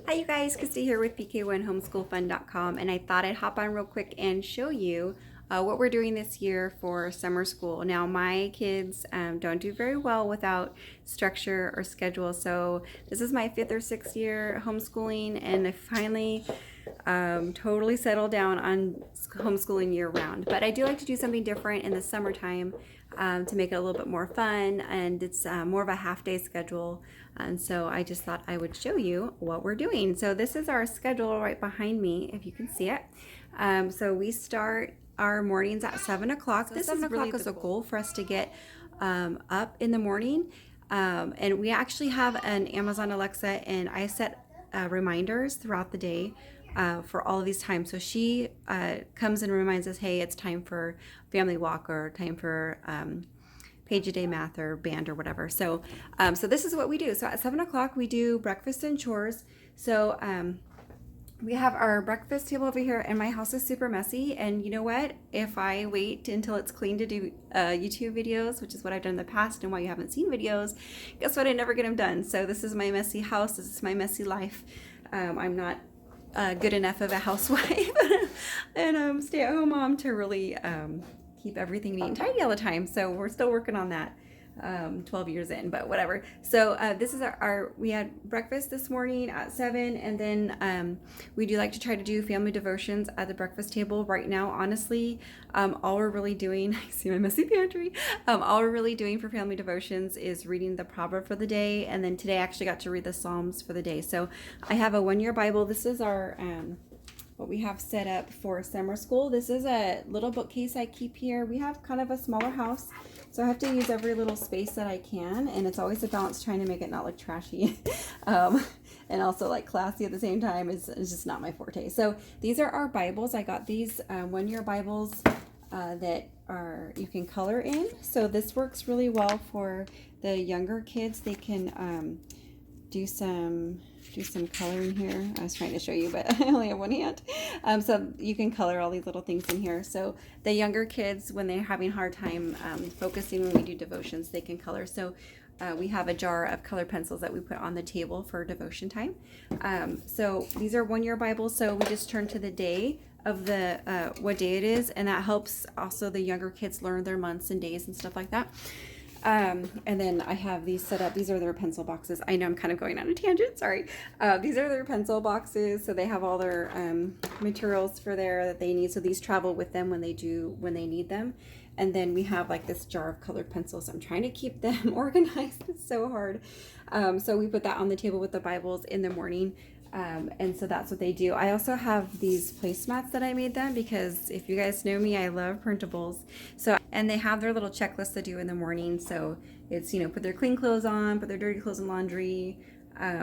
Hi you guys, Christy here with PK1homeschoolfun.com, and I thought I'd hop on real quick and show you what we're doing this year for summer school. Now my kids don't do very well without structure or schedule, so this is my 5th or 6th year homeschooling, and I finally totally settled down on homeschooling year round. But I do like to do something different in the summertime to make it a little bit more fun, and it's more of a half-day schedule. And so I just thought I would show you what we're doing. So this is our schedule right behind me, if you can see it. So we start our mornings at 7 o'clock. So this 7 o'clock is a goal for us to get up in the morning. And we actually have an Amazon Alexa, and I set reminders throughout the day for all of these times. So she comes and reminds us, hey, it's time for family walk, or time for page a day math or band or whatever. So so this is what we do. So at 7 o'clock we do breakfast and chores. So we have our breakfast table over here, and my house is super messy. And you know what? If I wait until it's clean to do YouTube videos, which is what I've done in the past and why you haven't seen videos, guess what? I never get them done. So this is my messy house. This is my messy life. I'm not good enough of a housewife and stay-at-home mom to really keep everything neat and tidy all the time. So we're still working on that. 12 years in, but whatever. So this is we had breakfast this morning at 7, and then we do like to try to do family devotions at the breakfast table. Right now, honestly, all we're really doing, I see my messy pantry, all we're really doing for family devotions is reading the proverb for the day, and then today I actually got to read the Psalms for the day. So I have a one-year Bible. This is our what we have set up for summer school. This is a little bookcase I keep here. We have kind of a smaller house, so I have to use every little space that I can, and it's always a balance trying to make it not look trashy and also like classy at the same time. Is just not my forte. So these are our Bibles. I got these one-year Bibles that are you can color in. So this works really well for the younger kids. They can do some coloring here. I was trying to show you, but I only have one hand. So you can color all these little things in here. So the younger kids, when they're having a hard time focusing when we do devotions, they can color. So we have a jar of colored pencils that we put on the table for devotion time. So these are one-year Bibles. So we just turn to the day of the what day it is, and that helps also the younger kids learn their months and days and stuff like that. And then I have these set up. These are their pencil boxes. I know I'm kind of going on a tangent, sorry. These are their pencil boxes. So they have all their materials for there that they need. So these travel with them when they need them. And then we have like this jar of colored pencils. I'm trying to keep them organized. It's so hard. So we put that on the table with the Bibles in the morning. And so that's what they do. I also have these placemats that I made them because if you guys know me, I love printables. So, and they have their little checklist to do in the morning. So it's, put their clean clothes on, put their dirty clothes in laundry,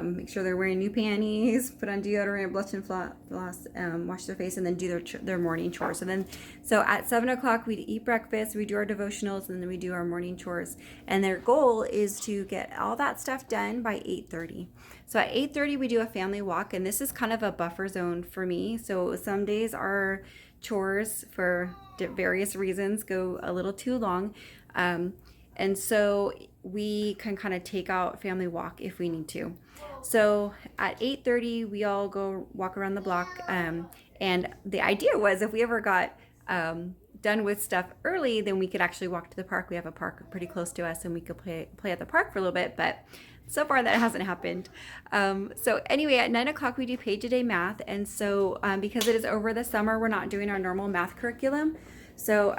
make sure they're wearing new panties, put on deodorant, blush and floss, wash their face, and then do their morning chores. And then, so at 7 o'clock, we eat breakfast, we do our devotionals, and then we do our morning chores. And their goal is to get all that stuff done by 8:30. So at 8:30, we do a family walk, and this is kind of a buffer zone for me. So some days our chores, for various reasons, go a little too long. And so we can kind of take out family walk if we need to. So at 8:30, we all go walk around the block. And the idea was if we ever got done with stuff early, then we could actually walk to the park. We have a park pretty close to us, and we could play at the park for a little bit. But so far that hasn't happened. So anyway, at 9 o'clock, we do page a day math. And so because it is over the summer, we're not doing our normal math curriculum. So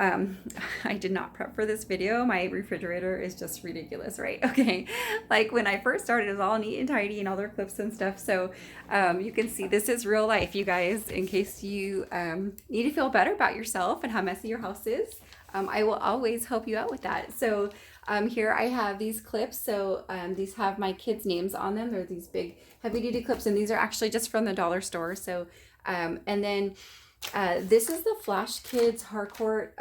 I did not prep for this video. My refrigerator is just ridiculous, right? Okay, like when I first started, it was all neat and tidy and all their clips and stuff. So you can see this is real life, you guys, in case you need to feel better about yourself and how messy your house is. I will always help you out with that. So here I have these clips. So these have my kids' names on them. They're these big heavy-duty clips, and these are actually just from the dollar store. So and then this is the Flash Kids Harcourt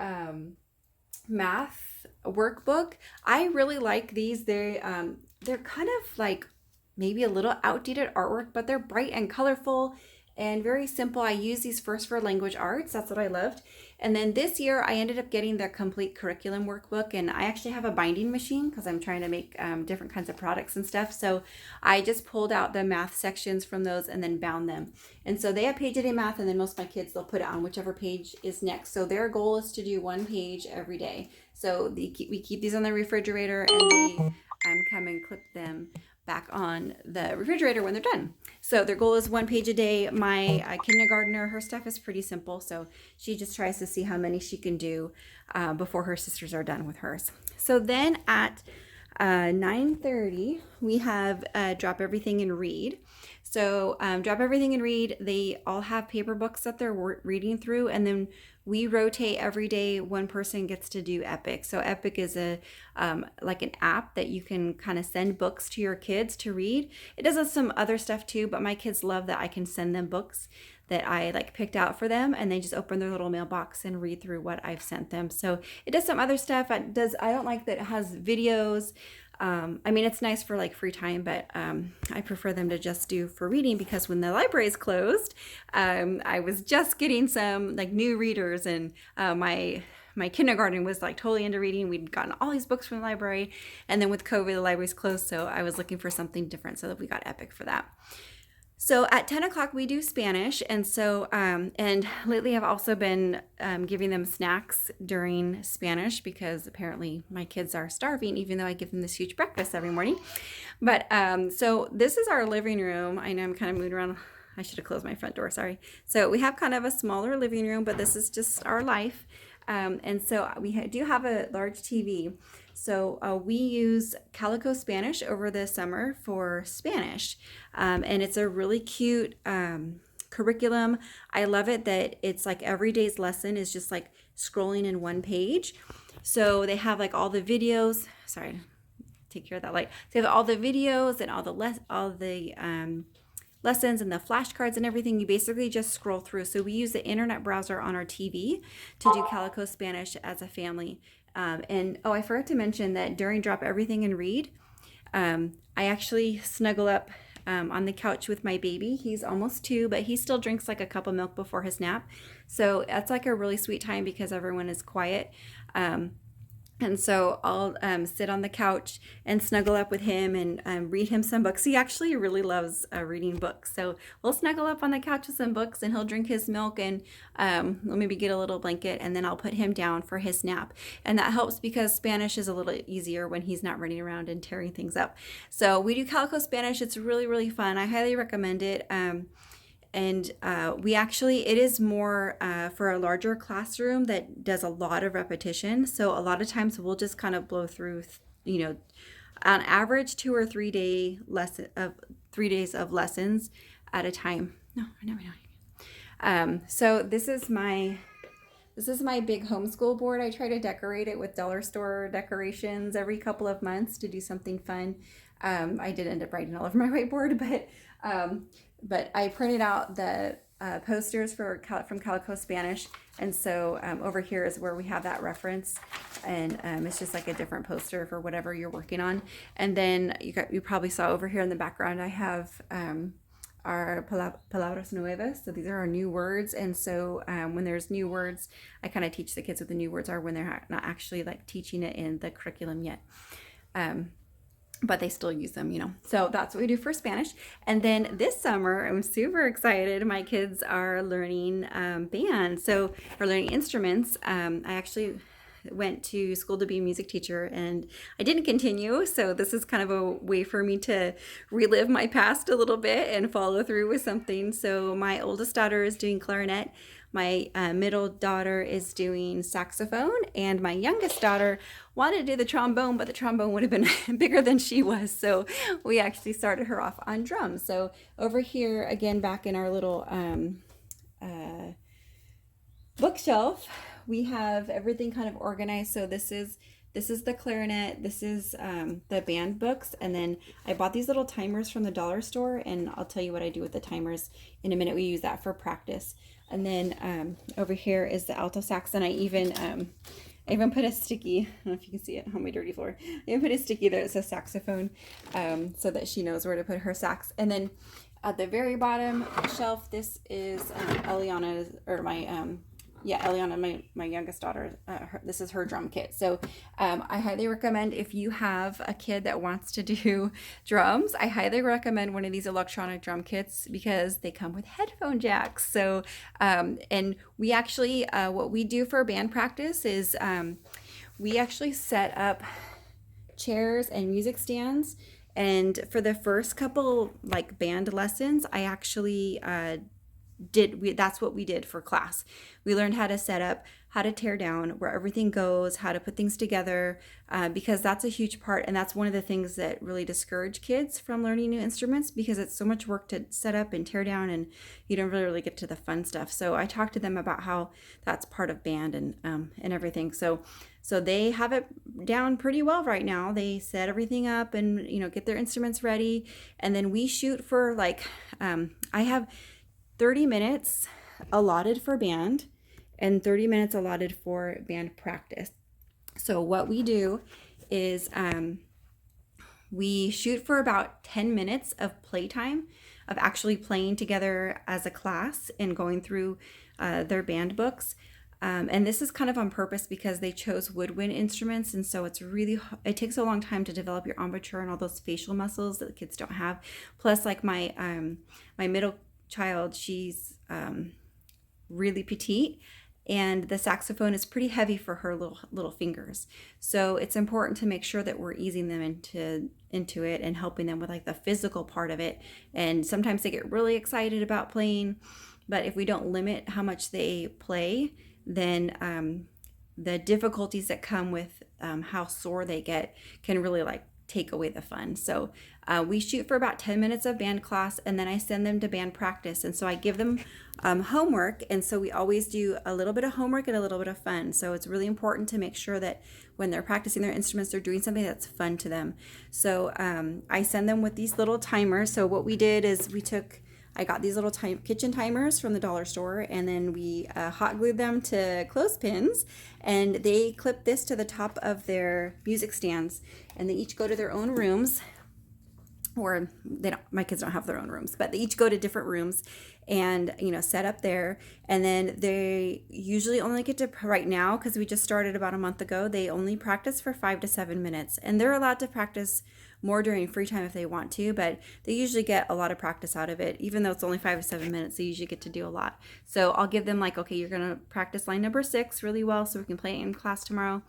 math workbook. I really like these. They're kind of like maybe a little outdated artwork, but they're bright and colorful, and very simple. I use these first for language arts. That's what I loved. And then this year I ended up getting the complete curriculum workbook, and I actually have a binding machine because I'm trying to make different kinds of products and stuff. So I just pulled out the math sections from those and then bound them. And so they have page a day math, and then most of my kids, they'll put it on whichever page is next. So their goal is to do one page every day. So we keep these on the refrigerator, and they come and clip them back on the refrigerator when they're done. So their goal is one page a day. My kindergartner, her stuff is pretty simple. So she just tries to see how many she can do before her sisters are done with hers. So then at 9:30, we have Drop Everything and Read. So Drop Everything and Read, they all have paper books that they're reading through, and then we rotate every day. One person gets to do Epic. So Epic is a like an app that you can kind of send books to your kids to read. It does some other stuff too, but my kids love that I can send them books that I like picked out for them, and they just open their little mailbox and read through what I've sent them. So it does some other stuff. I don't like that it has videos. I mean, it's nice for like free time, but I prefer them to just do for reading, because when the library is closed, I was just getting some like new readers, and my kindergarten was like totally into reading. We'd gotten all these books from the library, and then with COVID, the library's closed, so I was looking for something different, so that we got Epic for that. So at 10 o'clock, we do Spanish. And so, and lately I've also been giving them snacks during Spanish, because apparently my kids are starving, even though I give them this huge breakfast every morning. But so this is our living room. I know I'm kind of moving around. I should have closed my front door, sorry. So we have kind of a smaller living room, but this is just our life. And so we do have a large TV. So we use Calico Spanish over the summer for Spanish. And it's a really cute curriculum. I love it that it's like every day's lesson is just like scrolling in one page. So they have like all the videos. Sorry, take care of that light. So they have all the videos and all the lessons and the flashcards and everything. You basically just scroll through. So we use the internet browser on our TV to do Calico Spanish as a family. And I forgot to mention that during Drop Everything and Read, I actually snuggle up on the couch with my baby. He's almost 2, but he still drinks like a cup of milk before his nap. So that's like a really sweet time, because everyone is quiet. And so I'll sit on the couch and snuggle up with him and read him some books. He actually really loves reading books. So we'll snuggle up on the couch with some books, and he'll drink his milk, and we'll maybe get a little blanket, and then I'll put him down for his nap. And that helps, because Spanish is a little easier when he's not running around and tearing things up. So we do Calico Spanish. It's really, really fun. I highly recommend it. And it is more for a larger classroom that does a lot of repetition. So a lot of times we'll just kind of blow through, on average 2 or 3 day lesson of 3 days of lessons at a time. So this is my big homeschool board. I try to decorate it with dollar store decorations every couple of months to do something fun. I did end up writing all over my whiteboard, but I printed out the posters from Calico Spanish, and so over here is where we have that reference, and it's just like a different poster for whatever you're working on. And then you probably saw over here in the background I have our palabras nuevas. So these are our new words, and so when there's new words, I kind of teach the kids what the new words are when they're not actually like teaching it in the curriculum yet. But they still use them, So that's what we do for Spanish. And then this summer, I'm super excited. My kids are learning band, so they're learning instruments. I actually went to school to be a music teacher, and I didn't continue. So this is kind of a way for me to relive my past a little bit and follow through with something. So my oldest daughter is doing clarinet. My middle daughter is doing saxophone, and my youngest daughter wanted to do the trombone, but the trombone would have been bigger than she was. So we actually started her off on drums. So over here, again, back in our little bookshelf, we have everything kind of organized. So this is the clarinet, this is the band books, and then I bought these little timers from the dollar store, and I'll tell you what I do with the timers in a minute. We use that for practice. And then over here is the alto sax, and I even put a sticky, I don't know if you can see it on my dirty floor, I even put a sticky that says saxophone, so that she knows where to put her sax. And then At the very bottom shelf, this is Eliana's, or my Eliana, my youngest daughter. This is her drum kit. So I highly recommend, if you have a kid that wants to do drums, I highly recommend one of these electronic drum kits because they come with headphone jacks. So and we actually what we do for band practice is we actually set up chairs and music stands. And for the first couple like band lessons, I actually that's what we did for class. We learned how to set up, how to tear down, where everything goes, how to put things together, because that's a huge part. And that's one of the things that really discourage kids from learning new instruments, because it's so much work to set up and tear down, and you don't really get to the fun stuff. So I talked to them about how that's part of band and everything. So they have it down pretty well right now. They set everything up and, get their instruments ready. And then we shoot for I have 30 minutes allotted for band and 30 minutes allotted for band practice. So what we do is we shoot for about 10 minutes of playtime, of actually playing together as a class and going through their band books. And this is kind of on purpose because they chose woodwind instruments, and so it takes a long time to develop your embouchure and all those facial muscles that the kids don't have. Plus, like my middle child, she's really petite, and the saxophone is pretty heavy for her little fingers. So it's important to make sure that we're easing them into it and helping them with like the physical part of it. And sometimes they get really excited about playing, but if we don't limit how much they play, then the difficulties that come with how sore they get can really take away the fun. So we shoot for about 10 minutes of band class, and then I send them to band practice. And so I give them homework. And so we always do a little bit of homework and a little bit of fun. So it's really important to make sure that when they're practicing their instruments, they're doing something that's fun to them. So I send them with these little timers. So what we did is I got these little kitchen timers from the dollar store, and then we hot glued them to clothespins, and they clip this to the top of their music stands, and they each go to their own rooms, or my kids don't have their own rooms, but they each go to different rooms and set up there. And then they usually only get to, right now, because we just started about a month ago, they only practice for 5 to 7 minutes, and they're allowed to practice more during free time if they want to, but they usually get a lot of practice out of it. Even though it's only 5 to 7 minutes, they usually get to do a lot. So I'll give them okay, you're gonna practice line number 6 really well so we can play it in class tomorrow.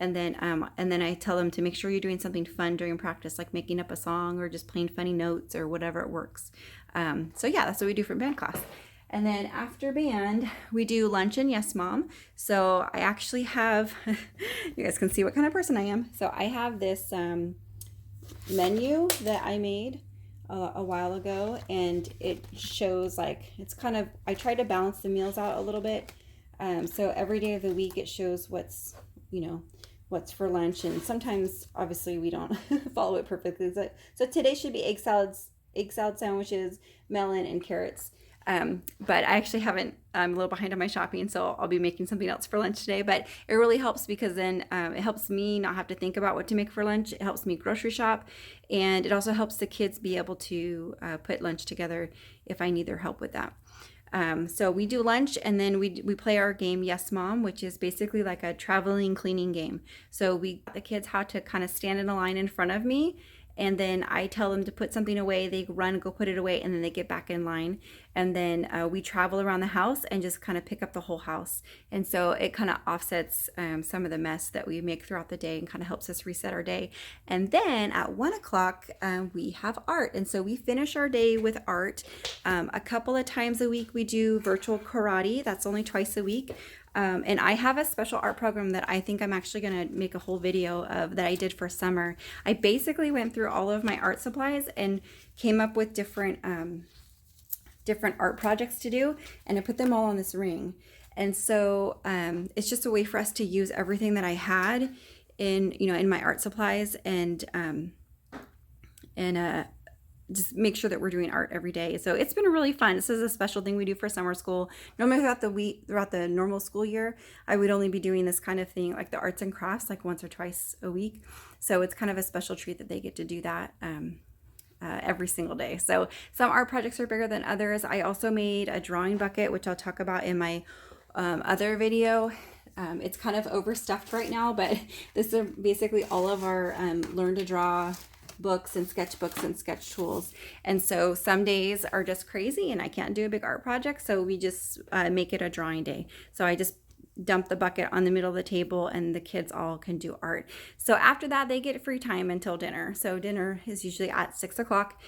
And then I tell them to make sure you're doing something fun during practice, like making up a song or just playing funny notes or whatever it works. So yeah, that's what we do for band class. And then after band, we do lunch and Yes Mom. So I actually have, you guys can see what kind of person I am. So I have this menu that I made a while ago, and it shows it's kind of, I try to balance the meals out a little bit. So every day of the week it shows what's for lunch, and sometimes obviously we don't follow it perfectly. So today should be egg salad sandwiches, melon, and carrots. But I actually haven't, I'm a little behind on my shopping, so I'll be making something else for lunch today. But it really helps because then it helps me not have to think about what to make for lunch. It helps me grocery shop, and it also helps the kids be able to put lunch together if I need their help with that. So we do lunch, and then we play our game Yes Mom, which is basically like a traveling cleaning game. So we got the kids how to kind of stand in a line in front of me, and then I tell them to put something away, they run, go put it away, and then they get back in line. And then we travel around the house and just kind of pick up the whole house. And so it kind of offsets some of the mess that we make throughout the day and kind of helps us reset our day. And then at 1 o'clock, we have art. And so we finish our day with art. A couple of times a week, we do virtual karate. That's only twice a week. And I have a special art program that I think I'm actually going to make a whole video of that I did for summer. I basically went through all of my art supplies and came up with different art projects to do, and I put them all on this ring. And so it's just a way for us to use everything that I had in my art supplies, and just make sure that we're doing art every day. So it's been really fun. This is a special thing we do for summer school. Normally throughout the normal school year, I would only be doing this kind of thing, like the arts and crafts, like once or twice a week. So it's kind of a special treat that they get to do that every single day. So some art projects are bigger than others. I also made a drawing bucket, which I'll talk about in my other video. It's kind of overstuffed right now, but this is basically all of our learn to draw books and sketchbooks and sketch tools. And so some days are just crazy and I can't do a big art project, so we just make it a drawing day. So I just dump the bucket on the middle of the table and the kids all can do art. So after that, they get free time until dinner. So dinner is usually at 6 o'clock.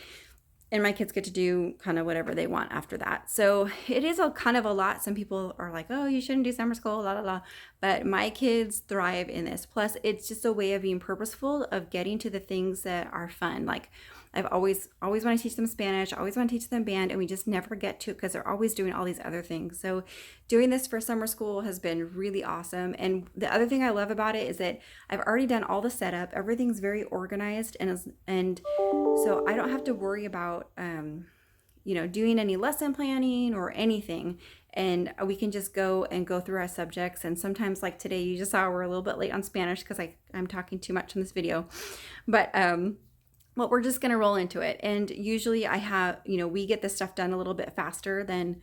And my kids get to do kind of whatever they want after that. So it is a kind of a lot. Some people are like, oh, you shouldn't do summer school, la, la, la. But my kids thrive in this. Plus, it's just a way of being purposeful, of getting to the things that are fun. Like I've always want to teach them Spanish, always want to teach them band, and we just never get to it because they're always doing all these other things. So doing this for summer school has been really awesome. And the other thing I love about it is that I've already done all the setup. Everything's very organized, and so I don't have to worry about doing any lesson planning or anything. And we can just go through our subjects. And sometimes, like today, you just saw we're a little bit late on Spanish because I'm talking too much in this video. But well, we're just going to roll into it. And usually I have, we get this stuff done a little bit faster than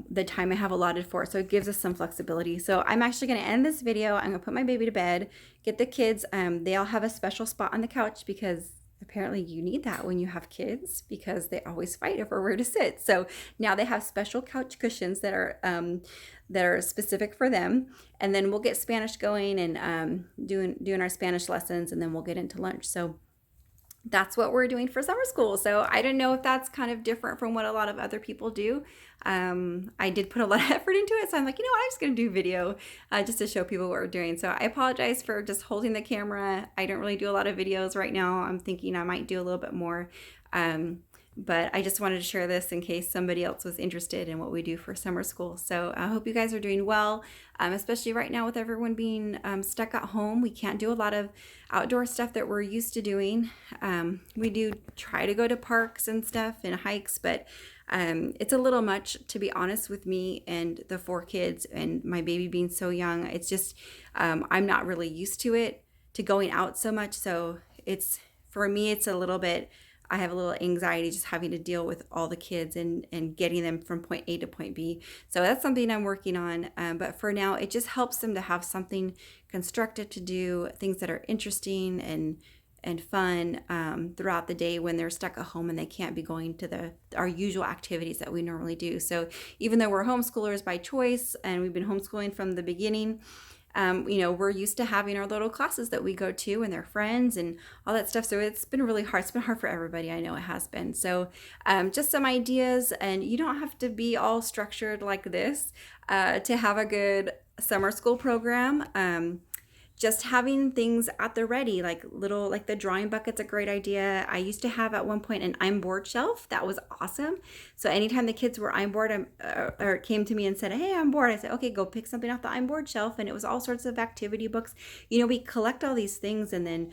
the time I have allotted for it. So it gives us some flexibility. So I'm actually going to end this video. I'm going to put my baby to bed, get the kids. They all have a special spot on the couch because apparently you need that when you have kids, because they always fight over where to sit. So now they have special couch cushions that are specific for them. And then we'll get Spanish going and doing our Spanish lessons, and then we'll get into lunch. So that's what we're doing for summer school. So I don't know if that's kind of different from what a lot of other people do. I did put a lot of effort into it. So I'm like, I'm just going to do video just to show people what we're doing. So I apologize for just holding the camera. I don't really do a lot of videos right now. I'm thinking I might do a little bit more. But I just wanted to share this in case somebody else was interested in what we do for summer school. So I hope you guys are doing well, especially right now with everyone being stuck at home. We can't do a lot of outdoor stuff that we're used to doing. We do try to go to parks and stuff and hikes, but it's a little much, to be honest with me and the 4 kids and my baby being so young. It's just, I'm not really used to it, to going out so much. So for me, it's a little bit, I have a little anxiety just having to deal with all the kids and getting them from point A to point B. So that's something I'm working on. But for now, it just helps them to have something constructive to do, things that are interesting and fun throughout the day when they're stuck at home and they can't be going to our usual activities that we normally do. So even though we're homeschoolers by choice and we've been homeschooling from the beginning, we're used to having our little classes that we go to and their friends and all that stuff. So it's been really hard. It's been hard for everybody. I know it has been. So just some ideas, and you don't have to be all structured like this to have a good summer school program. Just having things at the ready, like the drawing bucket's a great idea. I used to have at one point an I'm bored shelf. That was awesome. So anytime the kids were I'm bored or came to me and said, hey, I'm bored, I said, okay, go pick something off the I'm bored shelf. And it was all sorts of activity books. We collect all these things, and then,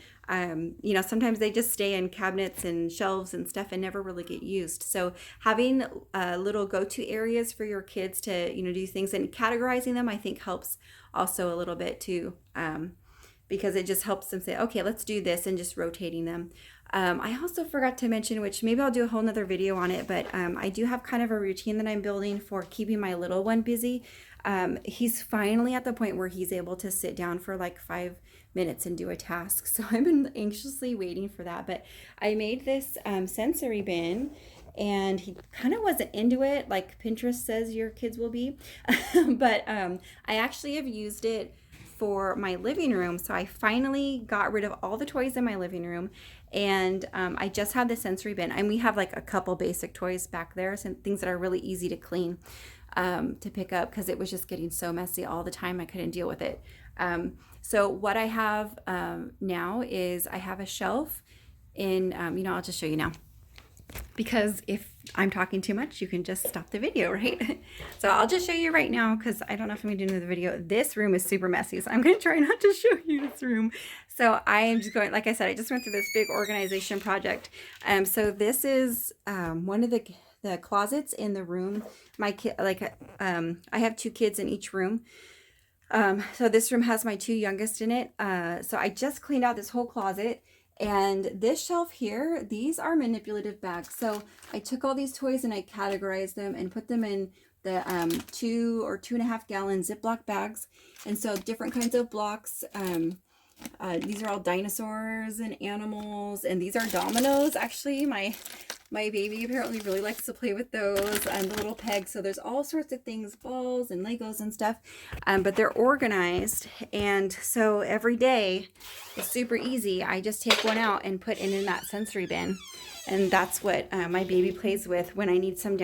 sometimes they just stay in cabinets and shelves and stuff and never really get used. So having little go-to areas for your kids to, do things and categorizing them, I think helps also a little bit too. Because it just helps them say, okay, let's do this, and just rotating them. I also forgot to mention, which maybe I'll do a whole nother video on it, but I do have kind of a routine that I'm building for keeping my little one busy. He's finally at the point where he's able to sit down for like 5 minutes and do a task. So I've been anxiously waiting for that. But I made this sensory bin, and he kind of wasn't into it like Pinterest says your kids will be. But I actually have used it for my living room. So I finally got rid of all the toys in my living room, and I just had the sensory bin, and we have like a couple basic toys back there, some things that are really easy to clean, to pick up, because it was just getting so messy all the time. I couldn't deal with it. So what I have now is I have a shelf in, I'll just show you now, because if I'm talking too much, you can just stop the video, right? So I'll just show you right now, because I don't know if I'm going to do another video. This room is super messy, so I'm going to try not to show you this room. So I am just going, like I said, I just went through this big organization project. So this is one of the closets in the room. My kid, I have 2 kids in each room. So this room has my 2 youngest in it. So I just cleaned out this whole closet. And this shelf here, these are manipulative bags. So I took all these toys and I categorized them and put them in the 2 or 2.5 gallon Ziploc bags. And so different kinds of blocks. These are all dinosaurs and animals, and these are dominoes. Actually, my baby apparently really likes to play with those and the little pegs. So there's all sorts of things, balls and Legos and stuff, but they're organized. And so every day it's super easy. I just take one out and put it in that sensory bin. And that's what my baby plays with when I need some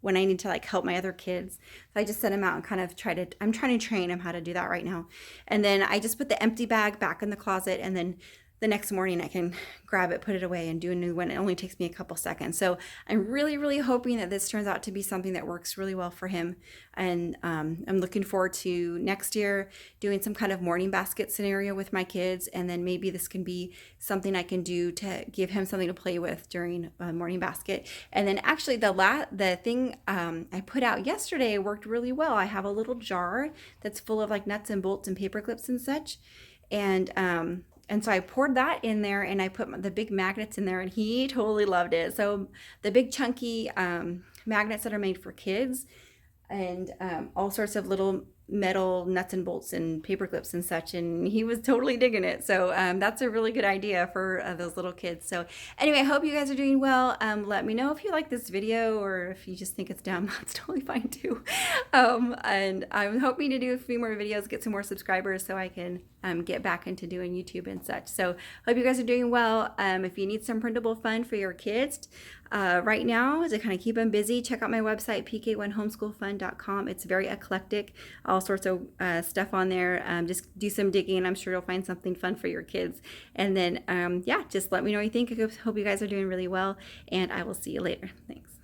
when I need to like help my other kids. So I just set him out and kind of I'm trying to train him how to do that right now. And then I just put the empty bag back in the closet, and then the next morning I can grab it, put it away, and do a new one. It only takes me a couple seconds. So I'm really, really hoping that this turns out to be something that works really well for him. And I'm looking forward to next year doing some kind of morning basket scenario with my kids. And then maybe this can be something I can do to give him something to play with during a morning basket. And then actually the thing I put out yesterday worked really well. I have a little jar that's full of like nuts and bolts and paper clips and such. And so I poured that in there, and I put the big magnets in there, and he totally loved it. So the big chunky magnets that are made for kids, and all sorts of little metal nuts and bolts and paper clips and such, and he was totally digging it. So that's a really good idea for those little kids. So anyway, I hope you guys are doing well. Let me know if you like this video, or if you just think it's dumb. That's totally fine too. And I'm hoping to do a few more videos, get some more subscribers, so I can get back into doing YouTube and such. So hope you guys are doing well. If you need some printable fun for your kids right now to kind of keep them busy, check out my website, pk1homeschoolfun.com. It's very eclectic, all sorts of stuff on there. Just do some digging. I'm sure you'll find something fun for your kids. And then, yeah, just let me know what you think. I hope you guys are doing really well, and I will see you later. Thanks.